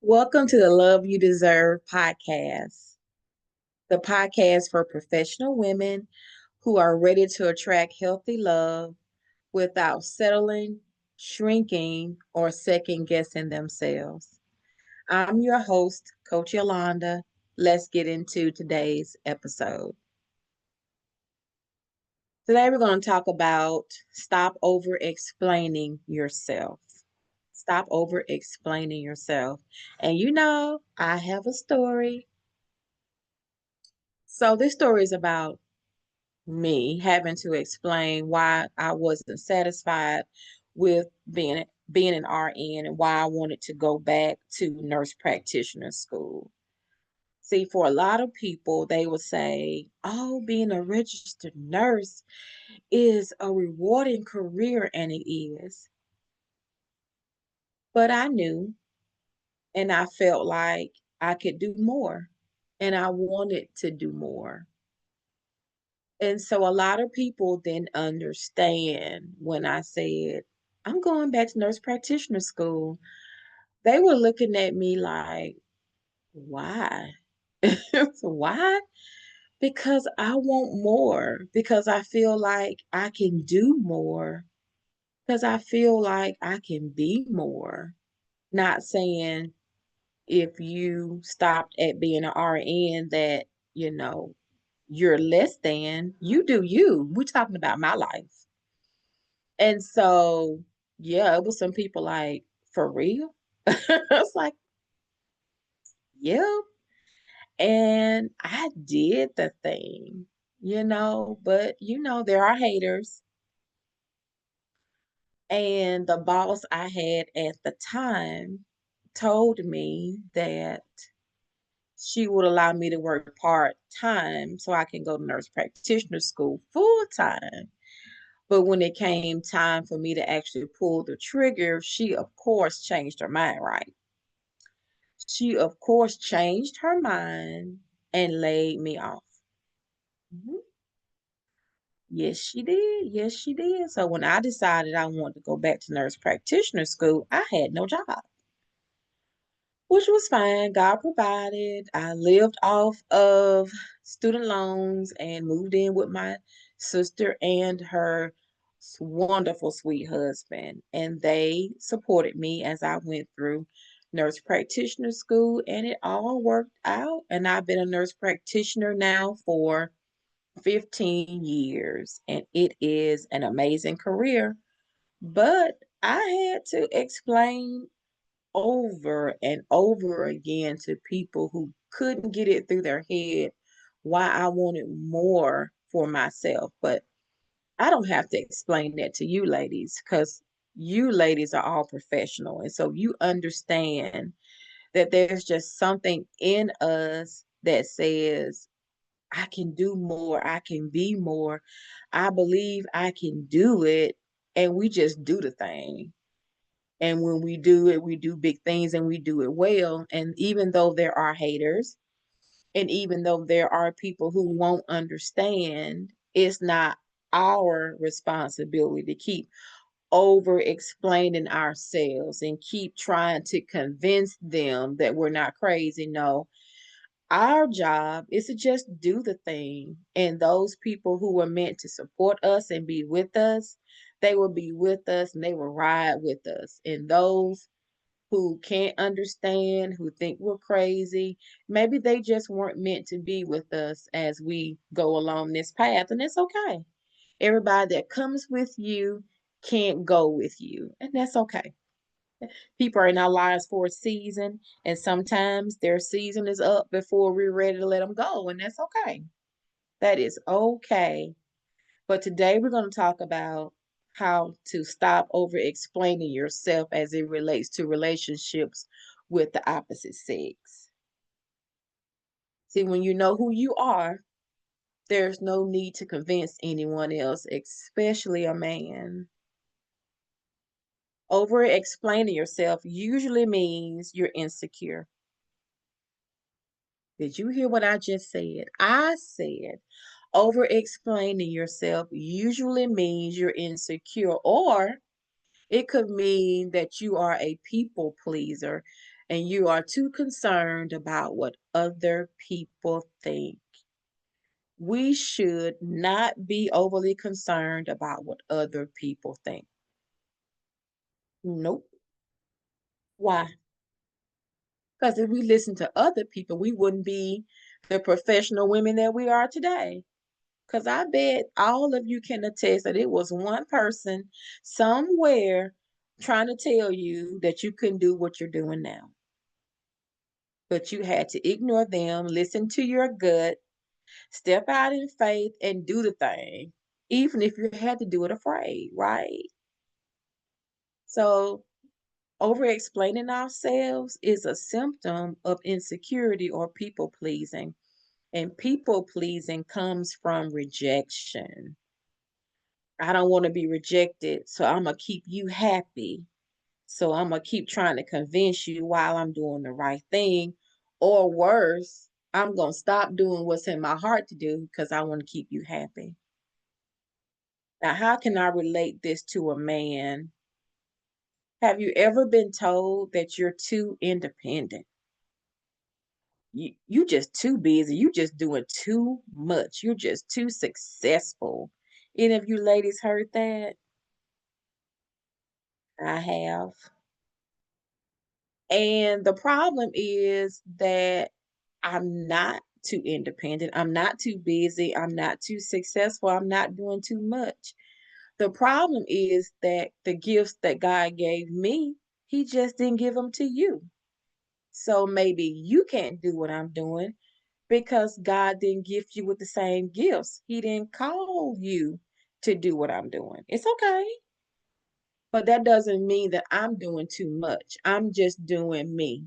Welcome to the Love You Deserve podcast, the podcast for professional women who are ready to attract healthy love without settling, shrinking, or second guessing themselves. I'm your host, Coach Yolanda. Let's get into today's episode. Today, we're going to talk about stop over explaining yourself. Stop over explaining yourself. And I have a story. So this story is about me having to explain why I wasn't satisfied with being an RN and why I wanted to go back to nurse practitioner school. See, for a lot of people, they would say, "Oh, being a registered nurse is a rewarding career," and it is. But I knew and I felt like I could do more and I wanted to do more. And so a lot of people didn't understand when I said, I'm going back to nurse practitioner school. They were looking at me like, why? Why? Because I want more, because I feel like I can do more, because I feel like I can be more. Not saying if you stopped at being an RN that, you know, you're less than, you do you. We're talking about my life. And so, yeah, it was some people like, for real? It's like, yeah. And I did the thing, but there are haters. And the boss I had at the time told me that she would allow me to work part time so I can go to nurse practitioner school full time. But when it came time for me to actually pull the trigger, she, of course, changed her mind, right? She, of course, changed her mind and laid me off. Mhm. Yes, she did. Yes, she did. So when I decided I wanted to go back to nurse practitioner school, I had no job, which was fine. God provided. I lived off of student loans and moved in with my sister and her wonderful, sweet husband. And they supported me as I went through nurse practitioner school, and it all worked out. And I've been a nurse practitioner now for 15 years, and it is an amazing career. But I had to explain over and over again to people who couldn't get it through their head why I wanted more for myself. But I don't have to explain that to you ladies because you ladies are all professional. And so you understand that there's just something in us that says, I can do more, I can be more, I believe I can do it. And we just do the thing. And when we do it, we do big things and we do it well. And even though there are haters, and even though there are people who won't understand, it's not our responsibility to keep over explaining ourselves and keep trying to convince them that we're not crazy. No, our job is to just do the thing. And those people who were meant to support us and be with us, they will be with us and they will ride with us. And those who can't understand, who think we're crazy, maybe they just weren't meant to be with us as we go along this path. And it's okay. Everybody that comes with you can't go with you. And that's okay. People are in our lives for a season, and sometimes their season is up before we're ready to let them go. And that's okay. That is okay. But today we're going to talk about how to stop over explaining yourself as it relates to relationships with the opposite sex. See, when you know who you are, there's no need to convince anyone else, especially a man. Over explaining yourself usually means you're insecure. Did you hear what I just said? I said over explaining yourself usually means you're insecure, or it could mean that you are a people pleaser. and you are too concerned about what other people think. We should not be overly concerned about what other people think. Nope. Why? Because if we listen to other people, we wouldn't be the professional women that we are today. Because I bet all of you can attest that it was one person somewhere trying to tell you that you couldn't do what you're doing now. But you had to ignore them, listen to your gut, step out in faith, and do the thing, even if you had to do it afraid, right? So, over explaining ourselves is a symptom of insecurity or people pleasing. And people pleasing comes from rejection. I don't want to be rejected, so I'm going to keep you happy. So I'm going to keep trying to convince you while I'm doing the right thing. Or worse, I'm going to stop doing what's in my heart to do because I want to keep you happy. Now, how can I relate this to a man? Have you ever been told that you're too independent? You just too busy. You just doing too much. You're just too successful. Any of you ladies heard that? I have. And the problem is that I'm not too independent. I'm not too busy. I'm not too successful. I'm not doing too much. The problem is that the gifts that God gave me, He just didn't give them to you. So maybe you can't do what I'm doing because God didn't gift you with the same gifts. He didn't call you to do what I'm doing. It's okay. But that doesn't mean that I'm doing too much. I'm just doing me.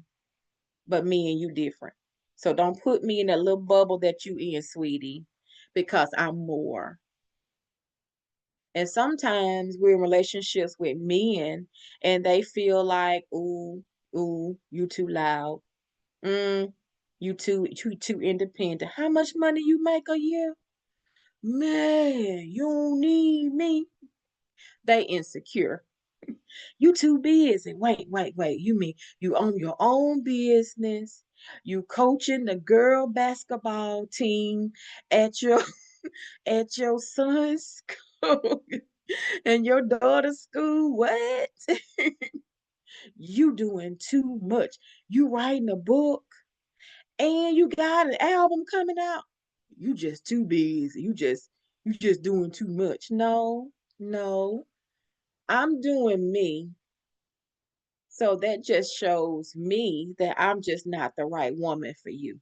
But me and you different. So don't put me in that little bubble that you in, sweetie, because I'm more. And sometimes we're in relationships with men and they feel like, ooh, you too loud. Mm, you too independent. How much money you make a year? Man, you don't need me. They insecure. You too busy. Wait. You mean you own your own business? You coaching the girl basketball team at your at your son's school and your daughter's school? What? You doing too much. You writing a book and you got an album coming out. You just too busy. You just doing too much. No. I'm doing me. So that just shows me that I'm just not the right woman for you.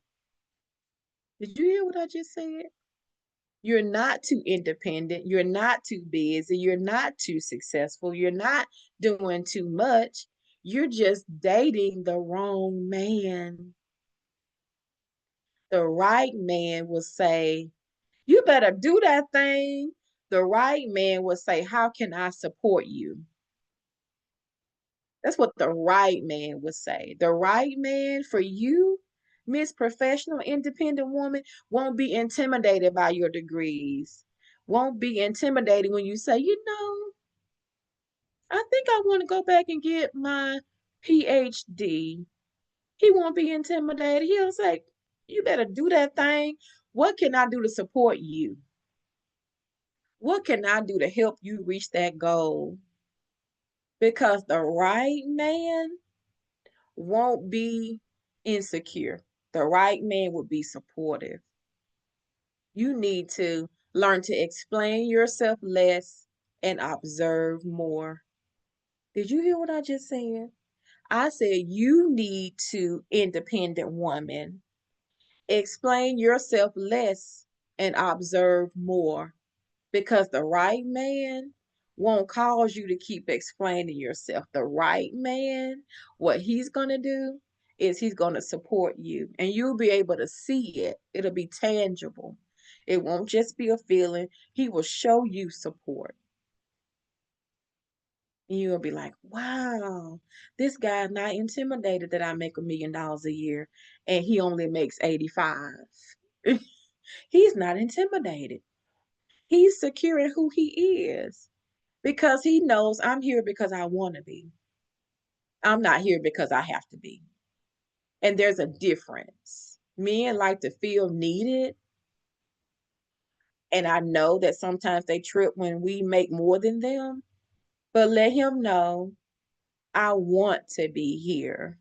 Did you hear what I just said? You're not too independent. You're not too busy. You're not too successful. You're not doing too much. You're just dating the wrong man. The right man will say, you better do that thing. The right man will say, how can I support you? That's what the right man would say. The right man for you, Miss Professional Independent Woman, won't be intimidated by your degrees, won't be intimidated when you say, I think I want to go back and get my PhD. He won't be intimidated. He'll say, you better do that thing. What can I do to support you? What can I do to help you reach that goal? Because the right man won't be insecure. The right man will be supportive. You need to learn to explain yourself less and observe more. Did you hear what I just said? I said you need to, independent woman, explain yourself less and observe more. Because the right man won't cause you to keep explaining yourself. The right man, what he's going to do is he's going to support you and you'll be able to see it. It'll be tangible. It won't just be a feeling. He will show you support. And you'll be like, wow, this guy's not intimidated that I make $1 million a year and he only makes 85. He's not intimidated. He's secure in who he is because he knows I'm here because I want to be. I'm not here because I have to be. And there's a difference. Men like to feel needed. And I know that sometimes they trip when we make more than them, but let him know I want to be here.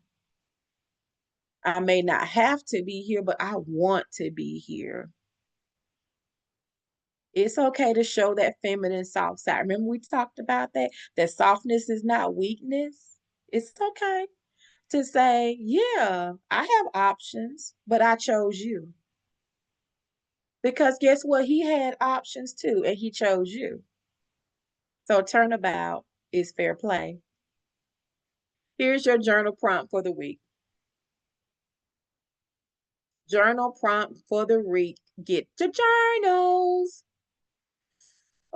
I may not have to be here, but I want to be here. It's okay to show that feminine soft side. Remember, we talked about that? That softness is not weakness. It's okay to say, yeah, I have options, but I chose you. Because guess what? He had options too, and he chose you. So turnabout is fair play. Here's your journal prompt for the week. Journal prompt for the week. Get to journals.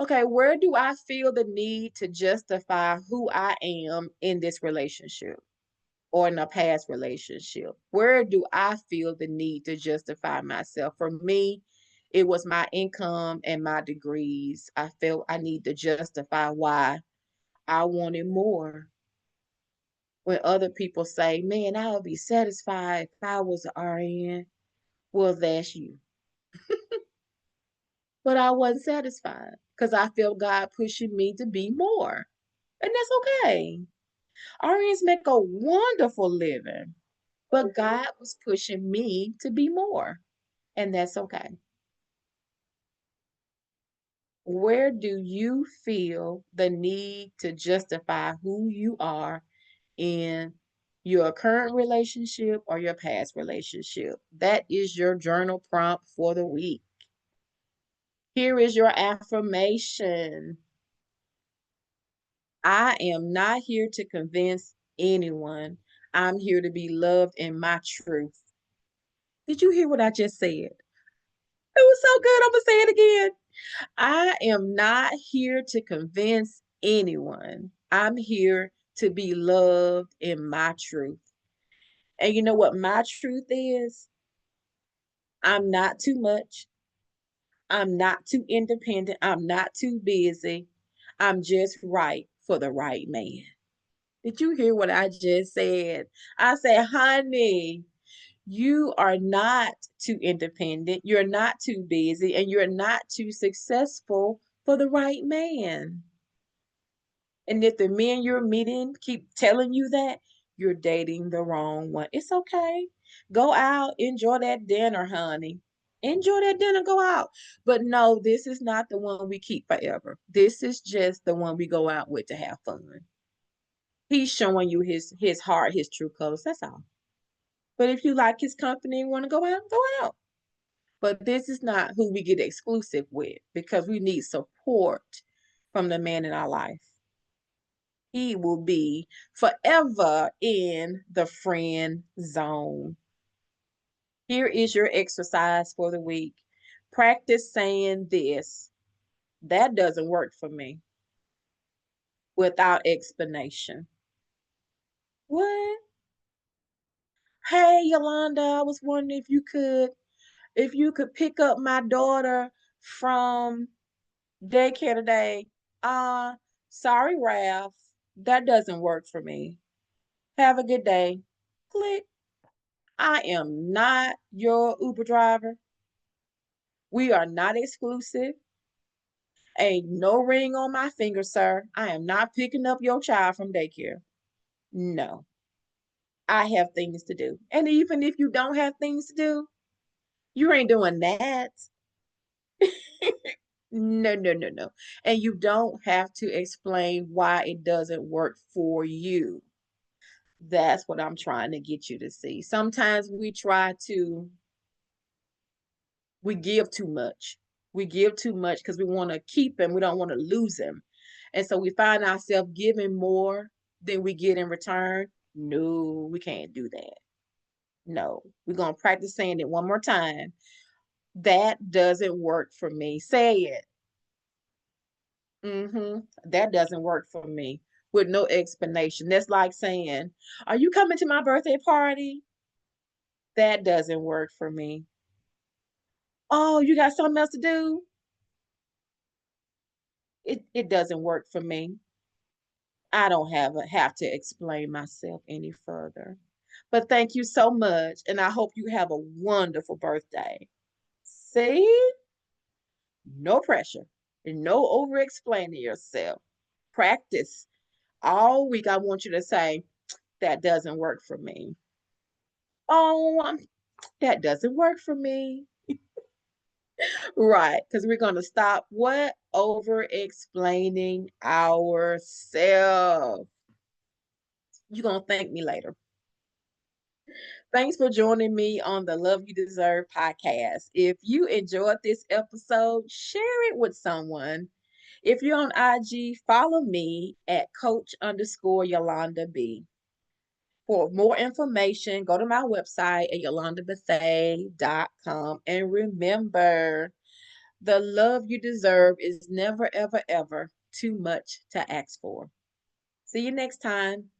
Okay, where do I feel the need to justify who I am in this relationship or in a past relationship? Where do I feel the need to justify myself? For me, it was my income and my degrees. I felt I need to justify why I wanted more. When other people say, man, I would be satisfied if I was an RN. Well, that's you. But I wasn't satisfied because I felt God pushing me to be more. And that's okay. RNs make a wonderful living, but God was pushing me to be more. And that's okay. Where do you feel the need to justify who you are in your current relationship or your past relationship? That is your journal prompt for the week. Here is your affirmation. I am not here to convince anyone. I'm here to be loved in my truth. Did you hear what I just said? It was so good. I'm going to say it again. I am not here to convince anyone. I'm here to be loved in my truth. And you know what my truth is? I'm not too much. I'm not too independent. I'm not too busy. I'm just right for the right man. Did you hear what I just said? I said, honey, you are not too independent. You're not too busy and you're not too successful for the right man. And if the men you're meeting keep telling you that, you're dating the wrong one. It's okay. Go out, enjoy that dinner, honey. Enjoy that dinner, go out. But no, this is not the one we keep forever. This is just the one we go out with to have fun. He's showing you his heart, his true colors. That's all. But if you like his company and want to go out, go out. But this is not who we get exclusive with because we need support from the man in our life. He will be forever in the friend zone. Here is your exercise for the week. Practice saying this. That doesn't work for me without explanation. What? Hey, Yolanda, I was wondering if you could pick up my daughter from daycare today. Uh, sorry, Ralph. That doesn't work for me. Have a good day. Click. I am not your Uber driver. We are not exclusive. Ain't no ring on my finger, sir. I am not picking up your child from daycare. No, I have things to do. And even if you don't have things to do, you ain't doing that. No, no, no, no. And you don't have to explain why it doesn't work for you. That's what I'm trying to get you to see. Sometimes we give too much. We give too much because we want to keep him. We don't want to lose him. And so we find ourselves giving more than we get in return. No, we can't do that. No, we're going to practice saying it one more time. That doesn't work for me. Say it. That doesn't work for me with no explanation. That's like saying, are you coming to my birthday party? That doesn't work for me. Oh, you got something else to do? It doesn't work for me. I don't have to explain myself any further. But thank you so much, and I hope you have a wonderful birthday. See? No pressure and no over explaining yourself. Practice all week. I want you to say, that doesn't work for me. Oh, that doesn't work for me. Right, because we're going to stop what? Over explaining ourselves. You're going to thank me later. Thanks for joining me on the Love You Deserve podcast. If you enjoyed this episode, share it with someone. If you're on IG, follow me at coach_Yolanda B. For more information, go to my website at yolandabethea.com. And remember, the love you deserve is never, ever, ever too much to ask for. See you next time.